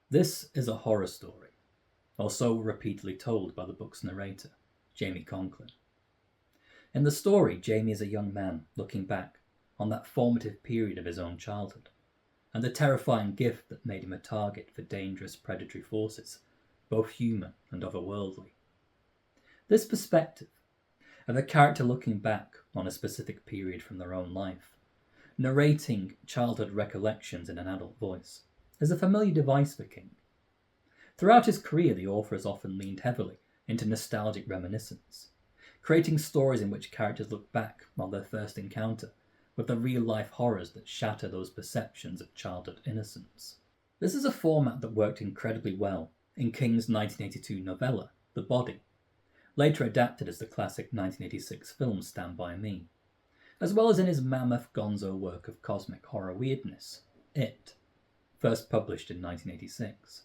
This is a horror story, or so repeatedly told by the book's narrator, Jamie Conklin. In the story, Jamie is a young man looking back on that formative period of his own childhood, and the terrifying gift that made him a target for dangerous predatory forces, both human and otherworldly. This perspective, of a character looking back on a specific period from their own life, narrating childhood recollections in an adult voice, is a familiar device for King. Throughout his career, the author has often leaned heavily into nostalgic reminiscence, creating stories in which characters look back on their first encounter with the real-life horrors that shatter those perceptions of childhood innocence. This is a format that worked incredibly well in King's 1982 novella, The Body, later adapted as the classic 1986 film Stand By Me, as well as in his mammoth gonzo work of cosmic horror weirdness, It, first published in 1986.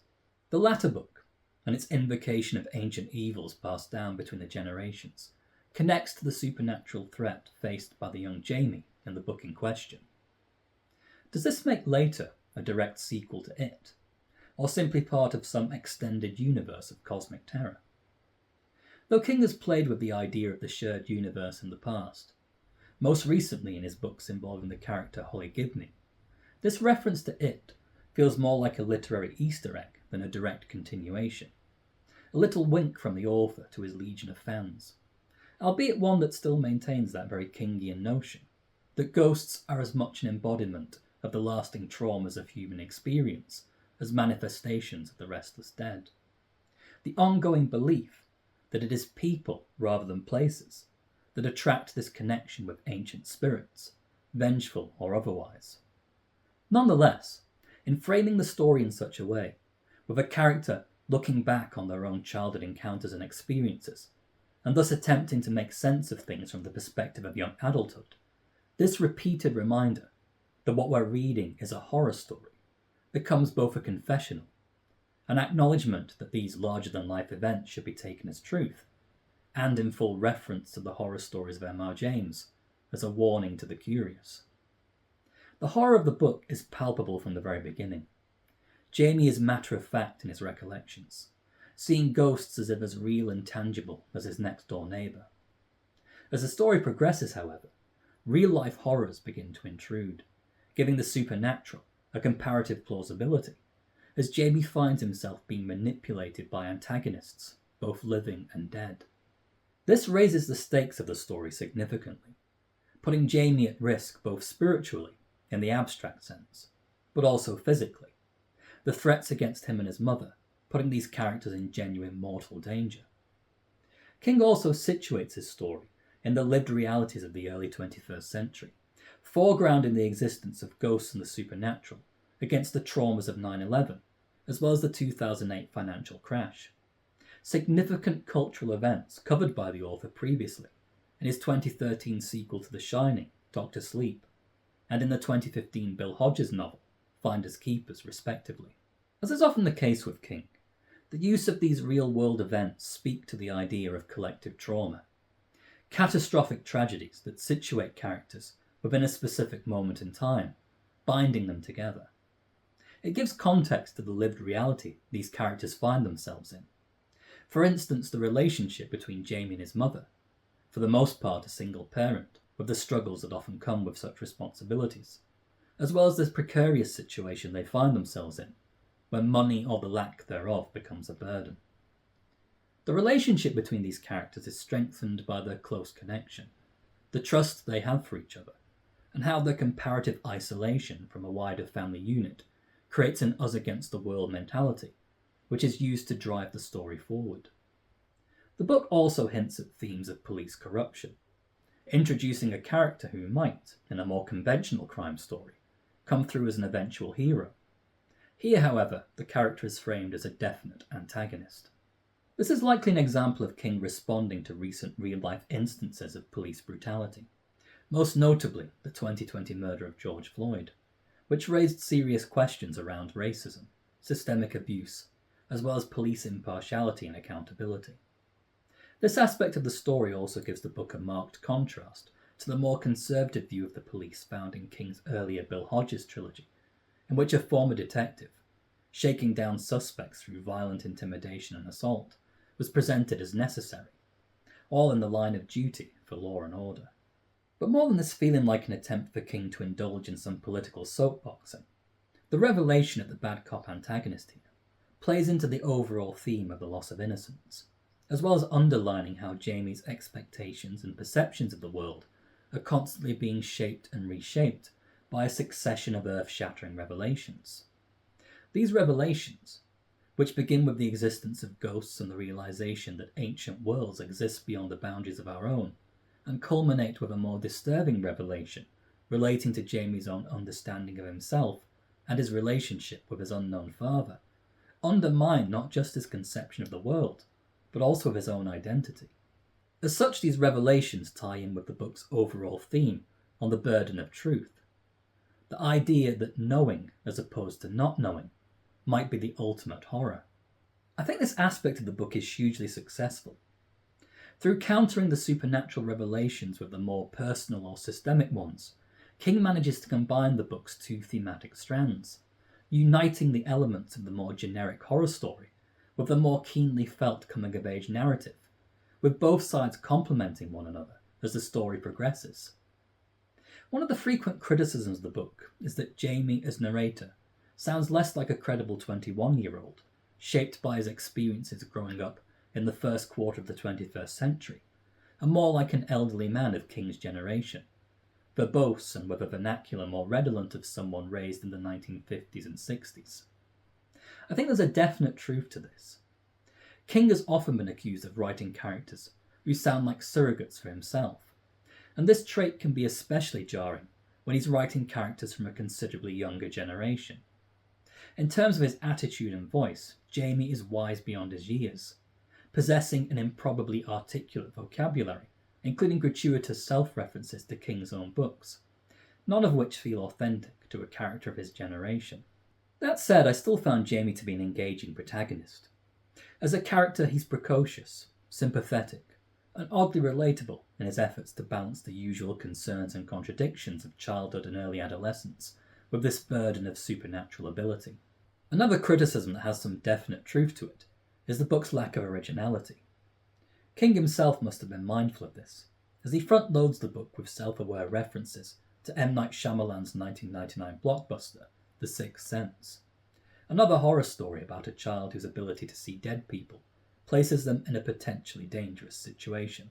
The latter book, and its invocation of ancient evils passed down between the generations, connects to the supernatural threat faced by the young Jamie in the book in question. Does this make later a direct sequel to It, or simply part of some extended universe of cosmic terror? Though King has played with the idea of the shared universe in the past, most recently in his books involving the character Holly Gibney, this reference to It feels more like a literary Easter egg than a direct continuation, a little wink from the author to his legion of fans, albeit one that still maintains that very Kingian notion that ghosts are as much an embodiment of the lasting traumas of human experience as manifestations of the restless dead. The ongoing belief that it is people rather than places that attract this connection with ancient spirits, vengeful or otherwise. Nonetheless, in framing the story in such a way, with a character looking back on their own childhood encounters and experiences, and thus attempting to make sense of things from the perspective of young adulthood, this repeated reminder that what we're reading is a horror story becomes both a confessional, an acknowledgement that these larger-than-life events should be taken as truth, and in full reference to the horror stories of M.R. James as a warning to the curious. The horror of the book is palpable from the very beginning. Jamie is matter-of-fact in his recollections, seeing ghosts as if as real and tangible as his next-door neighbour. As the story progresses, however, real-life horrors begin to intrude, giving the supernatural a comparative plausibility, as Jamie finds himself being manipulated by antagonists, both living and dead. This raises the stakes of the story significantly, putting Jamie at risk both spiritually, in the abstract sense, but also physically. The threats against him and his mother, putting these characters in genuine mortal danger. King also situates his story in the lived realities of the early 21st century, foregrounding the existence of ghosts and the supernatural against the traumas of 9/11, as well as the 2008 financial crash. Significant cultural events covered by the author previously in his 2013 sequel to The Shining, Dr. Sleep, and in the 2015 Bill Hodges novel, Finders Keepers, respectively. As is often the case with King, the use of these real-world events speak to the idea of collective trauma, catastrophic tragedies that situate characters within a specific moment in time, binding them together. It gives context to the lived reality these characters find themselves in. For instance, the relationship between Jamie and his mother, for the most part a single parent, with the struggles that often come with such responsibilities, as well as the precarious situation they find themselves in, when money or the lack thereof becomes a burden. The relationship between these characters is strengthened by their close connection, the trust they have for each other, and how their comparative isolation from a wider family unit creates an us-against-the-world mentality, which is used to drive the story forward. The book also hints at themes of police corruption, introducing a character who might, in a more conventional crime story, come through as an eventual hero. Here, however, the character is framed as a definite antagonist. This is likely an example of King responding to recent real-life instances of police brutality, most notably the 2020 murder of George Floyd, which raised serious questions around racism, systemic abuse, as well as police impartiality and accountability. This aspect of the story also gives the book a marked contrast to the more conservative view of the police found in King's earlier Bill Hodges trilogy, in which a former detective, shaking down suspects through violent intimidation and assault, was presented as necessary, all in the line of duty for law and order. But more than this feeling like an attempt for King to indulge in some political soapboxing, the revelation of the bad cop antagonist here plays into the overall theme of the loss of innocence, as well as underlining how Jamie's expectations and perceptions of the world are constantly being shaped and reshaped by a succession of earth-shattering revelations. These revelations, which begin with the existence of ghosts and the realization that ancient worlds exist beyond the boundaries of our own, and culminate with a more disturbing revelation relating to Jamie's own understanding of himself and his relationship with his unknown father, undermine not just his conception of the world, but also of his own identity. As such, these revelations tie in with the book's overall theme on the burden of truth, the idea that knowing, as opposed to not knowing, might be the ultimate horror. I think this aspect of the book is hugely successful. Through countering the supernatural revelations with the more personal or systemic ones, King manages to combine the book's two thematic strands, uniting the elements of the more generic horror story with the more keenly felt coming-of-age narrative, with both sides complementing one another as the story progresses. One of the frequent criticisms of the book is that Jamie, as narrator, sounds less like a credible 21-year-old, shaped by his experiences growing up in the first quarter of the 21st century, and more like an elderly man of King's generation, verbose and with a vernacular more redolent of someone raised in the 1950s and 60s. I think there's a definite truth to this. King has often been accused of writing characters who sound like surrogates for himself, and this trait can be especially jarring when he's writing characters from a considerably younger generation. In terms of his attitude and voice, Jamie is wise beyond his years, possessing an improbably articulate vocabulary, including gratuitous self-references to King's own books, none of which feel authentic to a character of his generation. That said, I still found Jamie to be an engaging protagonist. As a character, he's precocious, sympathetic, and oddly relatable in his efforts to balance the usual concerns and contradictions of childhood and early adolescence with this burden of supernatural ability. Another criticism that has some definite truth to it is the book's lack of originality. King himself must have been mindful of this, as he front-loads the book with self-aware references to M. Night Shyamalan's 1999 blockbuster, The Sixth Sense, another horror story about a child whose ability to see dead people places them in a potentially dangerous situation.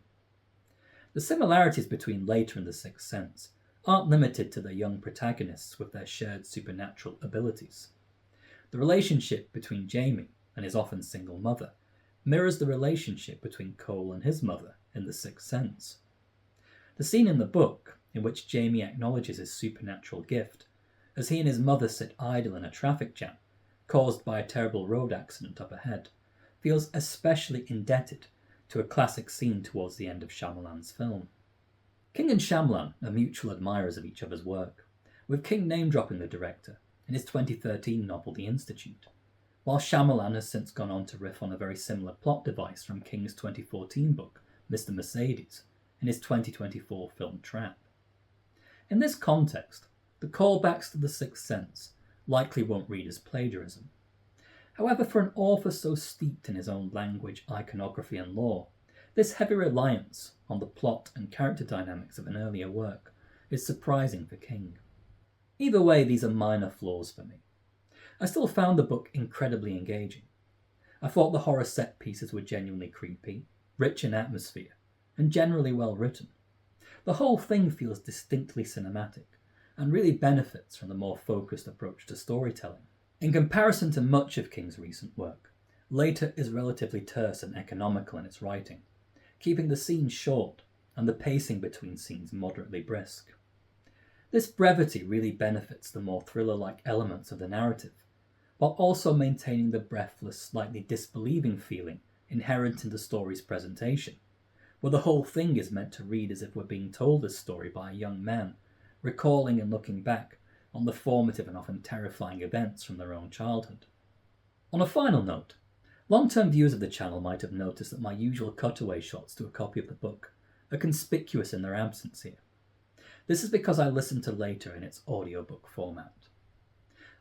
The similarities between Later and The Sixth Sense aren't limited to the young protagonists with their shared supernatural abilities. The relationship between Jamie and his often single mother mirrors the relationship between Cole and his mother in The Sixth Sense. The scene in the book in which Jamie acknowledges his supernatural gift as he and his mother sit idle in a traffic jam caused by a terrible road accident up ahead feels especially indebted to a classic scene towards the end of Shyamalan's film. King and Shyamalan are mutual admirers of each other's work, with King name-dropping the director in his 2013 novel The Institute, while Shyamalan has since gone on to riff on a very similar plot device from King's 2014 book, Mr. Mercedes, in his 2024 film Trap. In this context, the callbacks to The Sixth Sense likely won't read as plagiarism. However, for an author so steeped in his own language, iconography and lore, this heavy reliance on the plot and character dynamics of an earlier work is surprising for King. Either way, these are minor flaws for me. I still found the book incredibly engaging. I thought the horror set pieces were genuinely creepy, rich in atmosphere, and generally well written. The whole thing feels distinctly cinematic, and really benefits from the more focused approach to storytelling. In comparison to much of King's recent work, Later is relatively terse and economical in its writing, keeping the scenes short and the pacing between scenes moderately brisk. This brevity really benefits the more thriller-like elements of the narrative, while also maintaining the breathless, slightly disbelieving feeling inherent in the story's presentation, where the whole thing is meant to read as if we're being told this story by a young man, recalling and looking back on the formative and often terrifying events from their own childhood. On a final note, long-term viewers of the channel might have noticed that my usual cutaway shots to a copy of the book are conspicuous in their absence here. This is because I listened to Later in its audiobook format.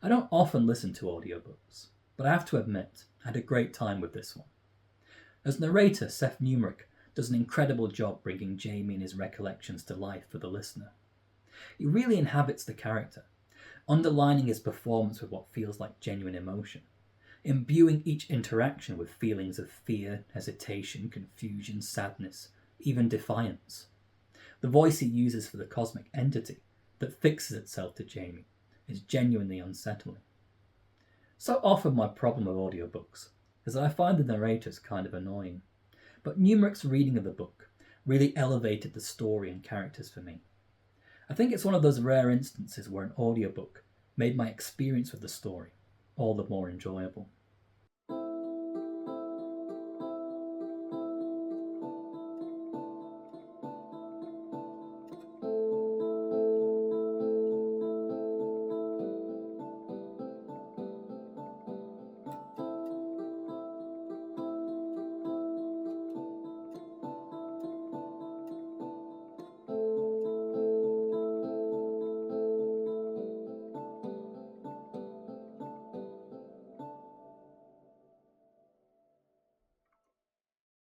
I don't often listen to audiobooks, but I have to admit, I had a great time with this one. As narrator, Seth Numrich does an incredible job bringing Jamie and his recollections to life for the listener. He really inhabits the character, underlining his performance with what feels like genuine emotion, imbuing each interaction with feelings of fear, hesitation, confusion, sadness, even defiance. The voice he uses for the cosmic entity that fixes itself to Jamie is genuinely unsettling. So often my problem with audiobooks is that I find the narrators kind of annoying, but Numrich's reading of the book really elevated the story and characters for me. I think it's one of those rare instances where an audiobook made my experience with the story all the more enjoyable.